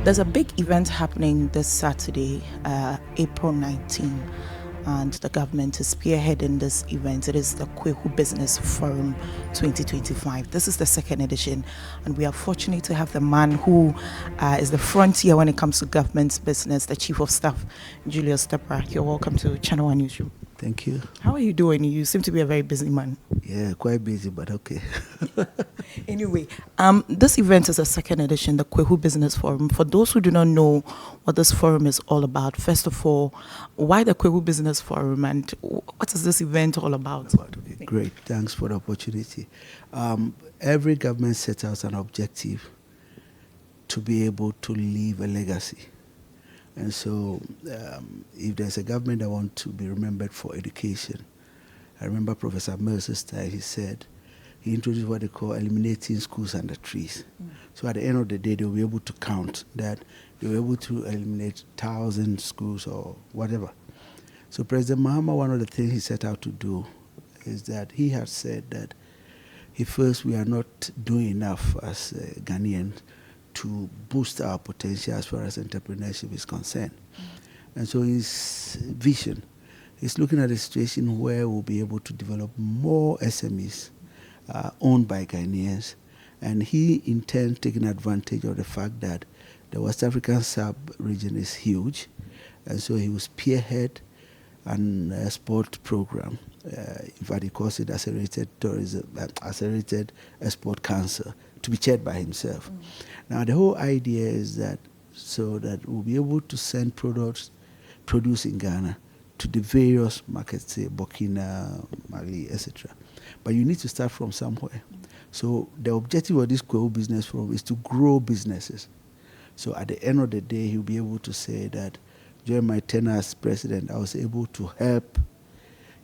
There's a big event happening this Saturday, April 19, and the government is spearheading this event. It is the Kwahu Business Forum 2025. This is the second edition, and we are fortunate to have the man who is the frontier when it comes to government business, the Chief of Staff, Julius Debrah. You're welcome to ChannelOne Newsroom. Thank you. How are you doing? You seem to be a very busy man. Yeah, quite busy, but okay. Anyway, this event is a second edition, the Kwahu Business Forum. For those who do not know what this forum is all about, first of all, why the Kwahu Business Forum and what is this event all about? Okay, great. Thanks for the opportunity. Every government sets out an objective to be able to leave a legacy. And so if there's a government that wants to be remembered for education, I remember Professor Mercer's time, he introduced what they call eliminating schools under trees. So at the end of the day, they'll be able to count that they were able to eliminate 1,000 schools or whatever. So President Mahama, one of the things he set out to do is that he had said that we are not doing enough as Ghanaians to boost our potential as far as entrepreneurship is concerned. And so his vision is looking at a situation where we'll be able to develop more SMEs owned by Ghanaians. And he intends taking advantage of the fact that the West African sub-region is huge. And so he will spearhead an export program. In fact, he calls it Accelerated Export Council, to be chaired by himself. Now, the whole idea is that so that we'll be able to send products produced in Ghana to the various markets, say Burkina, Mali, etc. But you need to start from somewhere. So the objective of this Kwahu Business Forum is to grow businesses. So at the end of the day, he'll be able to say that during my tenure as president, I was able to help,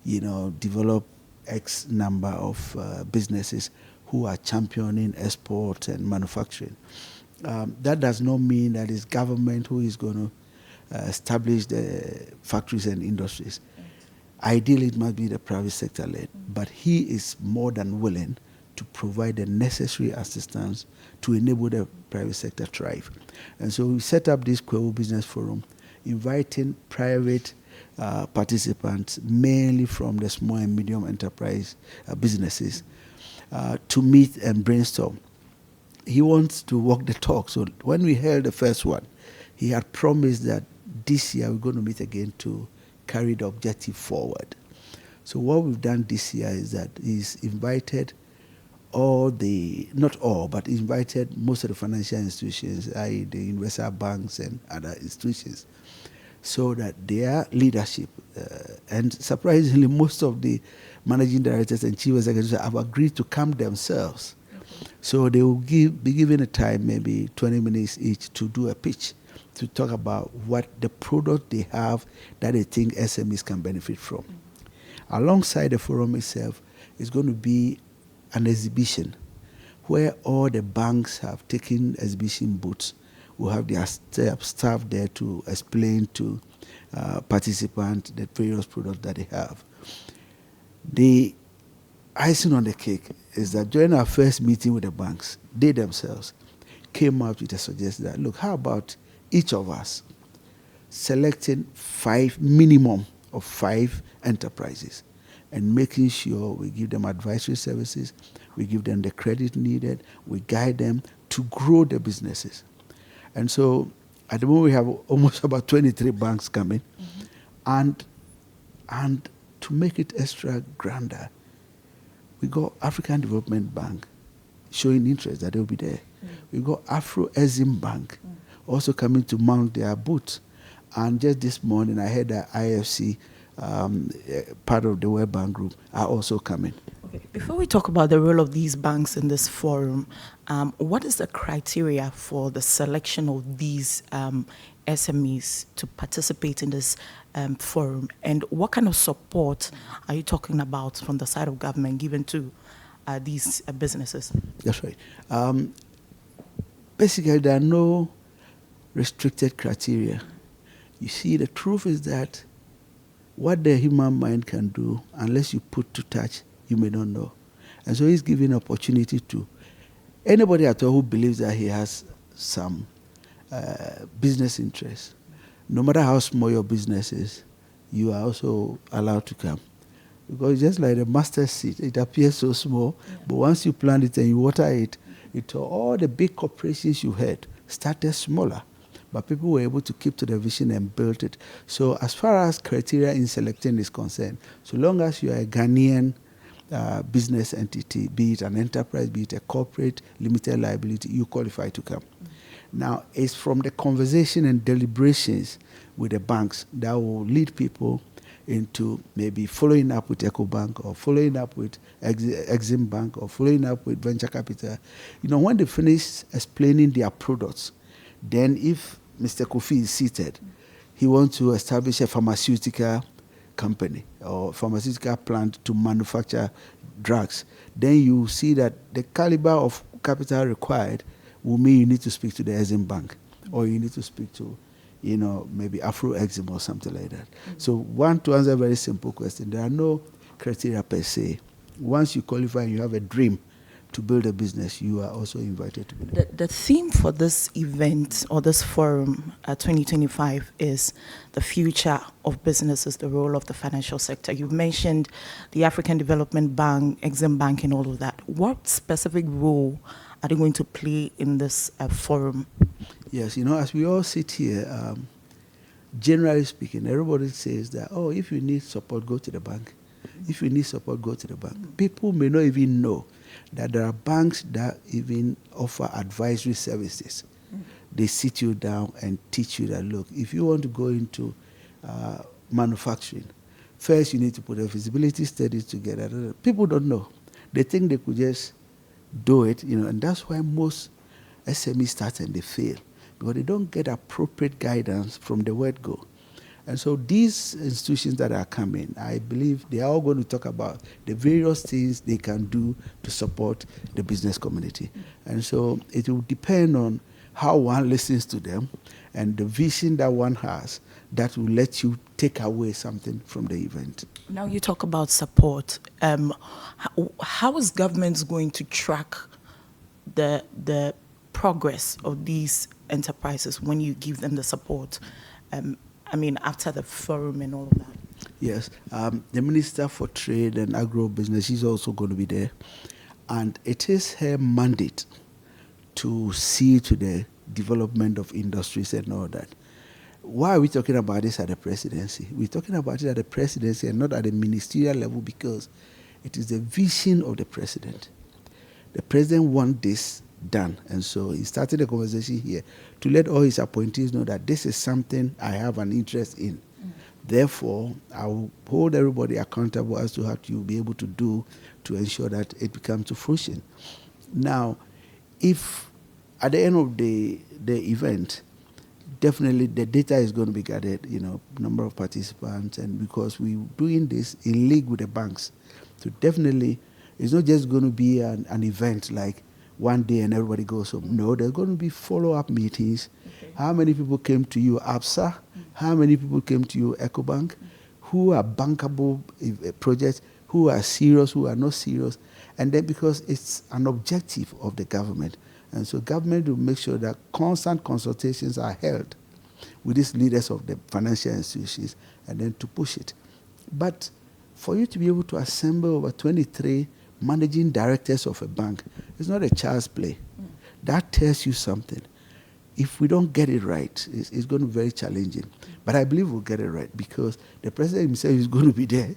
develop X number of businesses who are championing export and manufacturing. That does not mean that it's government who is going to establish the factories and industries. Ideally, it must be the private sector led, but he is more than willing to provide the necessary assistance to enable the private sector thrive. And so we set up this Kwahu Business Forum, inviting private participants, mainly from the small and medium enterprise businesses, to meet and brainstorm. He wants to walk the talk. So when we held the first one, he had promised that this year we're going to meet again to carry the objective forward. So what we've done this year is that he's invited not all, but invited most of the financial institutions, i.e. the universal banks and other institutions, so that their leadership, and surprisingly most of the managing directors and chief executives have agreed to come themselves. So they will be given a time, maybe 20 minutes each, to do a pitch, to talk about what the product they have that they think SMEs can benefit from. Alongside the forum itself is going to be an exhibition where all the banks have taken exhibition booths. We'll have their staff there to explain to participants the various products that they have. The icing on the cake is that during our first meeting with the banks, they themselves came up with a suggestion that, look, how about each of us selecting minimum of 5 enterprises and making sure we give them advisory services, we give them the credit needed, we guide them to grow their businesses. And so at the moment we have almost about 23 banks coming. And to make it extra grander, we got African Development Bank showing interest that they'll be there. We got Afro-Exim Bank also coming to mount their boots. And just this morning, I heard that IFC, part of the World Bank Group, are also coming. Okay. Before we talk about the role of these banks in this forum, what is the criteria for the selection of these SMEs to participate in this forum? And what kind of support are you talking about from the side of government given to these businesses? That's right. Basically, there are no restricted criteria. You see, the truth is that what the human mind can do, unless you put to touch, you may not know. And so he's giving opportunity to anybody at all who believes that he has some business interests. No matter how small your business is, you are also allowed to come. Because just like the mustard seed, it appears so small, but once you plant it and you water it, all the big corporations you had started smaller. But people were able to keep to the vision and build it. So as far as criteria in selecting is concerned, so long as you are a Ghanaian business entity, be it an enterprise, be it a corporate, limited liability, you qualify to come. Now, it's from the conversation and deliberations with the banks that will lead people into maybe following up with EcoBank or following up with Exim Bank or following up with Venture Capital. When they finish explaining their products, then if Mr. Kofi is seated, he wants to establish a pharmaceutical company or pharmaceutical plant to manufacture drugs, then you see that the caliber of capital required will mean you need to speak to the Exim Bank or you need to speak to, maybe Afro Exim or something like that. So to answer a very simple question, there are no criteria per se. Once you qualify and you have a dream to build a business, you are also invited to be there. The theme for this event or this forum 2025 is the future of businesses, the role of the financial sector. You've mentioned the African Development Bank, Exim Bank, and all of that. What specific role are they going to play in this forum? Yes, as we all sit here, generally speaking, everybody says that, if you need support, go to the bank. If you need support, go to the bank. People may not even know that there are banks that even offer advisory services. They sit you down and teach you that, look, if you want to go into manufacturing, first you need to put a feasibility study together. People don't know. They think they could just do it, and that's why most SMEs start and they fail, because they don't get appropriate guidance from the word go. And so these institutions that are coming, I believe they are all going to talk about the various things they can do to support the business community. And so it will depend on how one listens to them and the vision that one has that will let you take away something from the event. Now you talk about support. How is government going to track the progress of these enterprises when you give them the support? After the forum and all of that. Yes, the Minister for Trade and Agro-Business, she's also going to be there. And it is her mandate to see to the development of industries and all that. Why are we talking about this at the presidency? We're talking about it at the presidency and not at the ministerial level because it is the vision of the president. The president wants this done. And so he started a conversation here to let all his appointees know that this is something I have an interest in. Therefore, I will hold everybody accountable as to how to be able to do to ensure that it becomes to fruition. Now, if at the end of the event, definitely the data is going to be gathered, number of participants, and because we're doing this in league with the banks, so definitely it's not just going to be an event like one day and everybody goes home. No, there's going to be follow-up meetings. Okay. How many people came to you, ABSA? How many people came to you, EcoBank? Who are bankable projects? Who are serious? Who are not serious? And then because it's an objective of the government, and so government will make sure that constant consultations are held with these leaders of the financial institutions and then to push it. But for you to be able to assemble over 23 managing directors of a bank, it's not a child's play. That tells you something. If we don't get it right, it's going to be very challenging. But I believe we'll get it right because the president himself is going to be there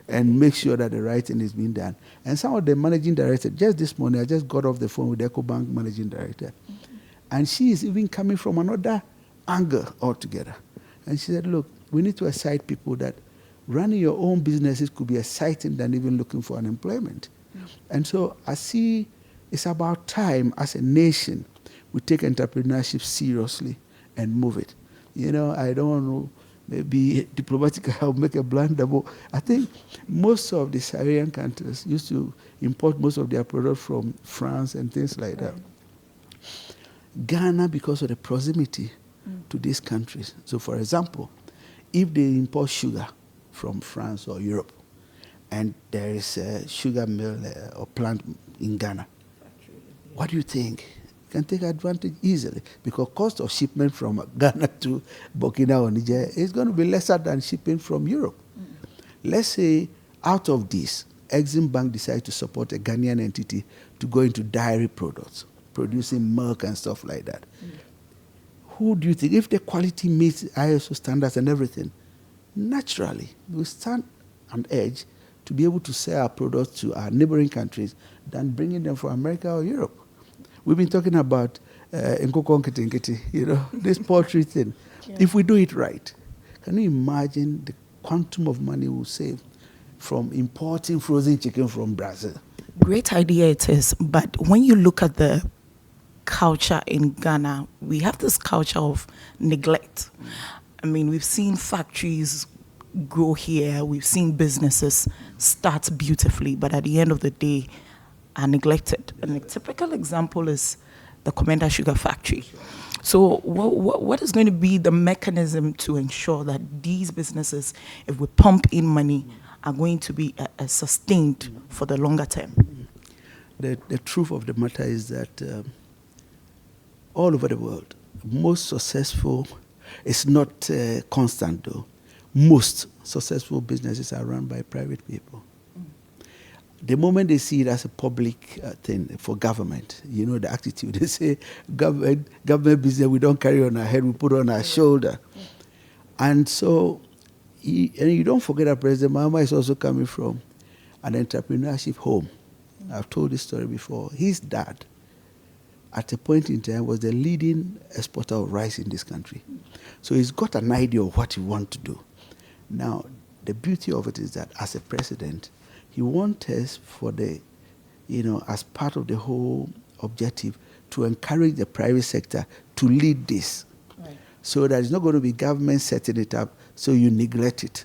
and make sure that the right thing is being done. And some of the managing directors, just this morning, I just got off the phone with the EcoBank managing director. And she is even coming from another angle altogether. And she said, look, we need to excite people that running your own businesses could be exciting than even looking for unemployment. And so I see it's about time as a nation we take entrepreneurship seriously and move it. I don't want to maybe diplomatically I'll make a blunder, but I think most of the Saharan countries used to import most of their products from France and things like that. Ghana, because of the proximity to these countries. So for example, if they import sugar from France or Europe, and there is a sugar mill or plant in Ghana, what do you think? can take advantage easily because cost of shipment from Ghana to Burkina or Niger is going to be lesser than shipping from Europe. Let's say out of this, Exim Bank decides to support a Ghanaian entity to go into dairy products, producing milk and stuff like that. Who do you think, if the quality meets ISO standards and everything, naturally we stand an edge to be able to sell our products to our neighboring countries than bringing them from America or Europe. We've been talking about this poultry thing. Yeah. If we do it right, can you imagine the quantum of money we'll save from importing frozen chicken from Brazil? Great idea it is, but when you look at the culture in Ghana, we have this culture of neglect. I mean, we've seen factories grow here, we've seen businesses start beautifully, but at the end of the day are neglected. And a typical example is the Commander Sugar Factory. So what is going to be the mechanism to ensure that these businesses, if we pump in money, are going to be sustained for the longer term? The truth of the matter is that all over the world, most successful, it's not constant though, most successful businesses are run by private people. The moment they see it as a public thing for government, you know the attitude. They say, government business, we don't carry on our head, we put on our shoulder. And so, and you don't forget that President Mahama is also coming from an entrepreneurship home. I've told this story before. His dad, at a point in time, was the leading exporter of rice in this country. So he's got an idea of what he wants to do. Now, the beauty of it is that as a president, he wants us for the, as part of the whole objective, to encourage the private sector to lead this. Right. So that it's not going to be government setting it up, so you neglect it.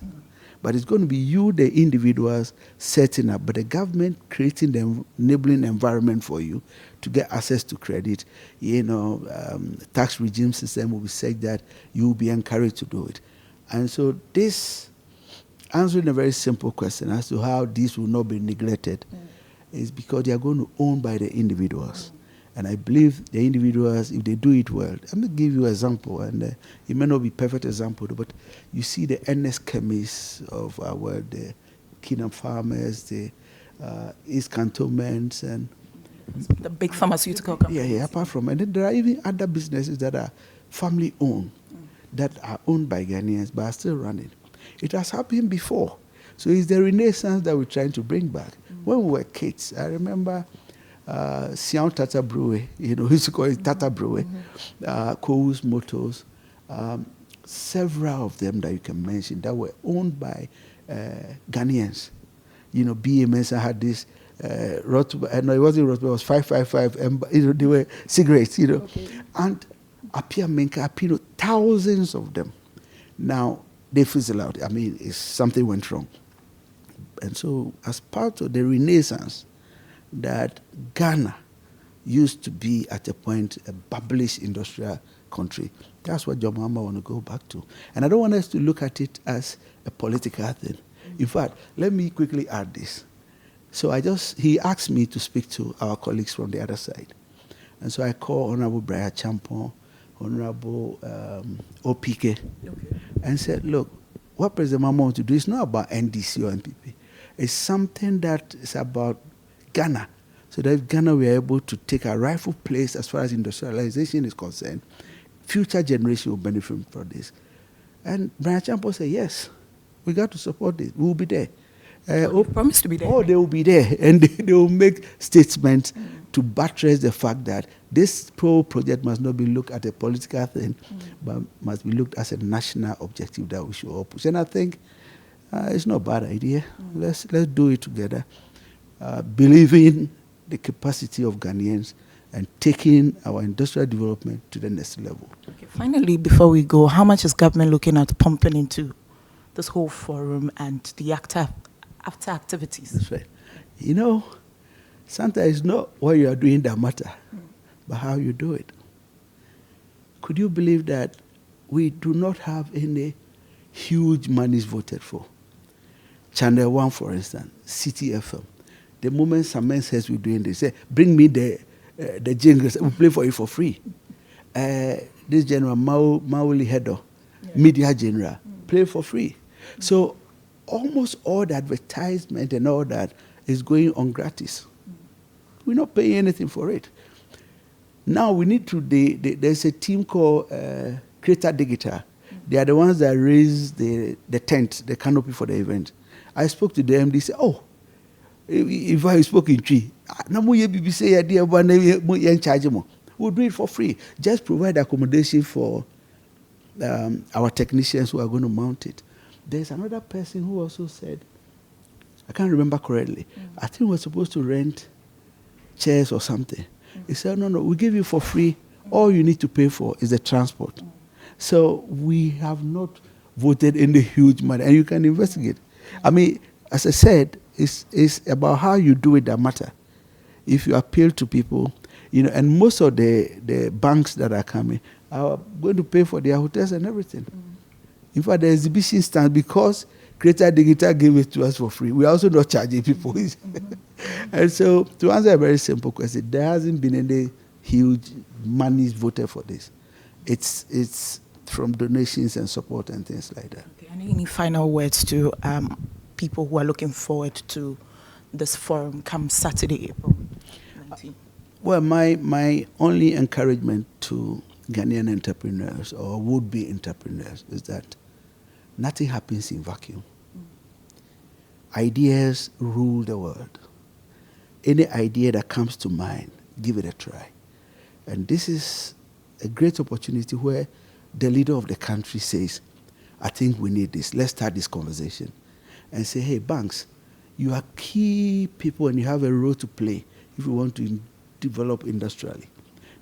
But it's going to be you, the individuals, setting up, but the government creating the enabling environment for you to get access to credit. Tax regime system will be such that you will be encouraged to do it. And so this, answering a very simple question as to how this will not be neglected, is because they are going to own by the individuals. And I believe the individuals, if they do it well, I'm going to give you an example, and it may not be a perfect example, but you see the NS chemists of our world, the Kingdom farmers, the East Cantonments, and the big pharmaceutical companies. Yeah, apart from, and then there are even other businesses that are family-owned, that are owned by Ghanaians, but are still running. It has happened before. So it's the renaissance that we're trying to bring back. When we were kids, I remember Sian Tata Brewery, we used to call it Tata Brewery, Kwahu's Motors, several of them that you can mention that were owned by Ghanaians. BMS had this, no, it wasn't Rotba, it was 555, and they were cigarettes, Okay. And Apia Menka, Apino, thousands of them. Now, they fizzle out. I mean, something went wrong. And so, as part of the renaissance, that Ghana used to be at a point a published industrial country, that's what John Mahama want to go back to. And I don't want us to look at it as a political thing. In fact, let me quickly add this. So he asked me to speak to our colleagues from the other side. And so I called Honorable Brian Champon, Honorable OPK, and said, look, what President Mahama wants to do is not about NDC or NPP. It's something that is about Ghana. So that if Ghana were able to take a rightful place as far as industrialization is concerned, future generations will benefit from this. And Brian Champon said, yes, we got to support this. We will be there. Promised to be there. Oh, they will be there. And they will make statements to buttress the fact that this project must not be looked at a political thing, but must be looked as a national objective that we should all push. And I think it's not a bad idea. Let's do it together, believing the capacity of Ghanaians and taking our industrial development to the next level. Okay. Finally, before we go, how much is government looking at pumping into this whole forum and the after activities? That's right. Sometimes it's not what you are doing that matter, but how you do it. Could you believe that we do not have any huge monies voted for? ChannelOne, for instance, City FM. The moment someone says we're doing this, say, bring me the the jingles, we play for it for free. This general, Mauli Hedo, media general, play for free. So almost all the advertisement and all that is going on gratis. We're not paying anything for it. Now we need to, there's a team called Creator Digital. They are the ones that raise the tent, the canopy for the event. I spoke to them, they said, oh, if I spoke in tree, we'll do it for free. Just provide accommodation for our technicians who are going to mount it. There's another person who also said, I can't remember correctly, I think we're supposed to rent chairs or something. He said, no, we give you for free. All you need to pay for is the transport. So we have not voted in the huge money, and you can investigate. I mean, as I said, it's about how you do it that matter. If you appeal to people, and most of the banks that are coming are going to pay for their hotels and everything. In fact, the exhibition stand, because Creator Digital gave it to us for free, we are also not charging people. And so, to answer a very simple question, there hasn't been any huge monies voted for this. It's from donations and support and things like that. Okay. Any final words to people who are looking forward to this forum come Saturday, April 19th? Well, my only encouragement to Ghanaian entrepreneurs or would-be entrepreneurs is that nothing happens in vacuum. Ideas rule the world. Any idea that comes to mind, give it a try. And this is a great opportunity where the leader of the country says, I think we need this. Let's start this conversation. And say, hey, banks, you are key people and you have a role to play if you want to develop industrially.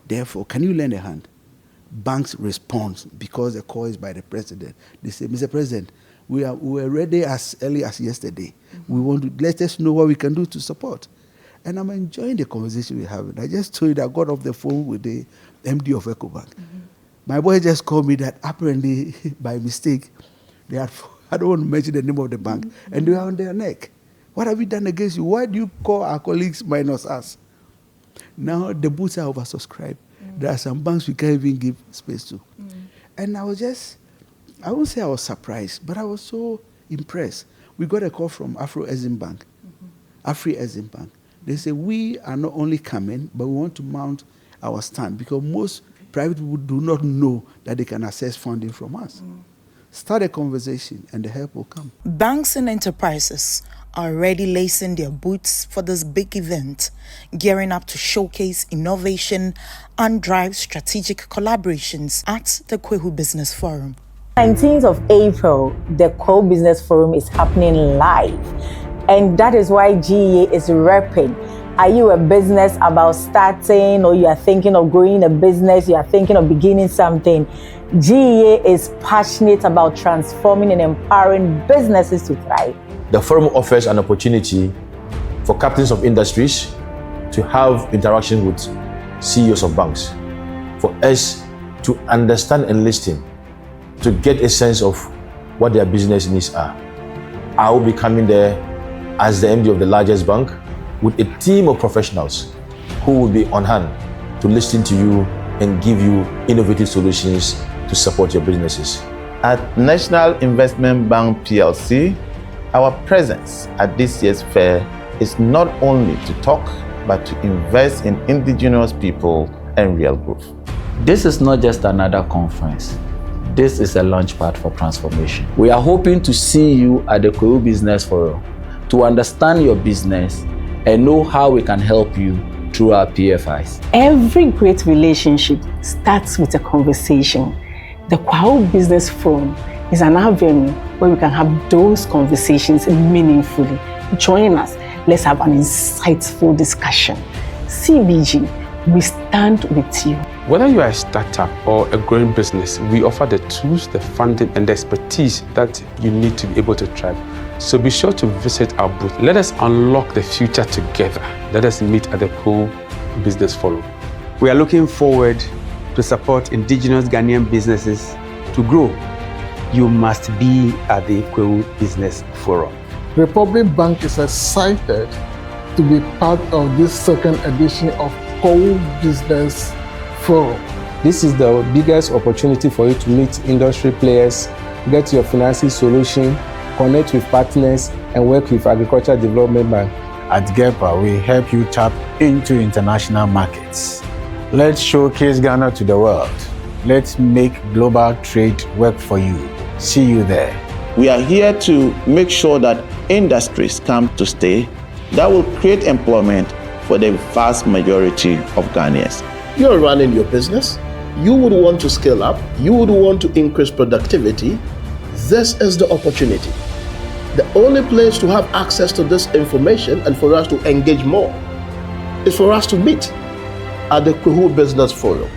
Therefore, can you lend a hand? Banks respond because the call is by the president. They say, Mr. President, we were ready as early as yesterday. We want to let us know what we can do to support. And I'm enjoying the conversation we're having. I just told you that I got off the phone with the MD of EcoBank. My boy just called me that apparently, by mistake, they had, I don't want to mention the name of the bank, and they are on their neck. What have we done against you? Why do you call our colleagues minus us? Now the booths are oversubscribed. There are some banks we can't even give space to. And I was just, I won't say I was surprised, but I was so impressed. We got a call from Afri-Exim Bank. They say, we are not only coming, but we want to mount our stand because most private people do not know that they can access funding from us. Start a conversation and the help will come. Banks and enterprises are already lacing their boots for this big event, gearing up to showcase innovation and drive strategic collaborations at the Kwahu Business Forum. 19th of April, the Kwahu Business Forum is happening live. And that is why GEA is repping. Are you a business about starting, or you are thinking of growing a business, you are thinking of beginning something? GEA is passionate about transforming and empowering businesses to thrive. The forum offers an opportunity for captains of industries to have interaction with CEOs of banks, for us to understand and listen, to get a sense of what their business needs are. I will be coming there as the MD of the largest bank with a team of professionals who will be on hand to listen to you and give you innovative solutions to support your businesses. At National Investment Bank PLC, our presence at this year's fair is not only to talk, but to invest in indigenous people and real growth. This is not just another conference. This is a launchpad for transformation. We are hoping to see you at the Kwahu Business Forum to understand your business and know how we can help you through our PFIs. Every great relationship starts with a conversation. The Kwahu Business Forum is an avenue where we can have those conversations meaningfully. Join us. Let's have an insightful discussion. CBG, we stand with you. Whether you are a startup or a growing business, we offer the tools, the funding, and the expertise that you need to be able to thrive. So be sure to visit our booth. Let us unlock the future together. Let us meet at the Kwahu Business Forum. We are looking forward to support indigenous Ghanaian businesses to grow. You must be at the Kwahu Business Forum. Republic Bank is excited to be part of this second edition of Kwahu Business Forum. This is the biggest opportunity for you to meet industry players, get your financing solution, connect with partners, and work with Agricultural Development Bank. At Debrah, we help you tap into international markets. Let's showcase Ghana to the world. Let's make global trade work for you. See you there. We are here to make sure that industries come to stay that will create employment for the vast majority of Ghanaians. You're running your business. You would want to scale up. You would want to increase productivity. This is the opportunity. The only place to have access to this information and for us to engage more is for us to meet at the Kwahu Business Forum.